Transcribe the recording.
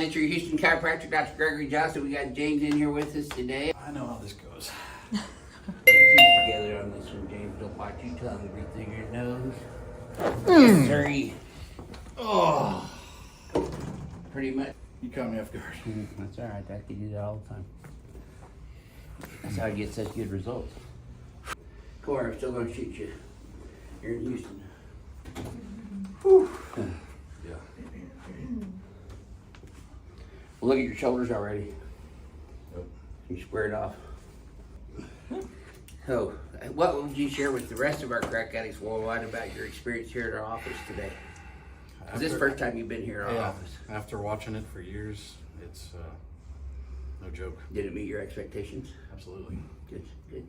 It's your Houston chiropractor, Dr. Gregory Johnson. We got James in here with us today. I know how this goes. Teeth together on this one, James. Don't bite your tongue. Breathe through your nose. Yes, sir. Oh, pretty much. You caught me off guard. That's all right. I can do that all the time. That's how you get such good results. Corey, I'm still going to shoot you. You're in Houston. Whew. Yeah. Well, look at your shoulders already. Yep. You squared off. So, what would you share with the rest of our crack addicts worldwide about your experience here at our office today? Is this the first time you've been here at our office? After watching it for years, it's no joke. Did it meet your expectations? Absolutely. Good, good.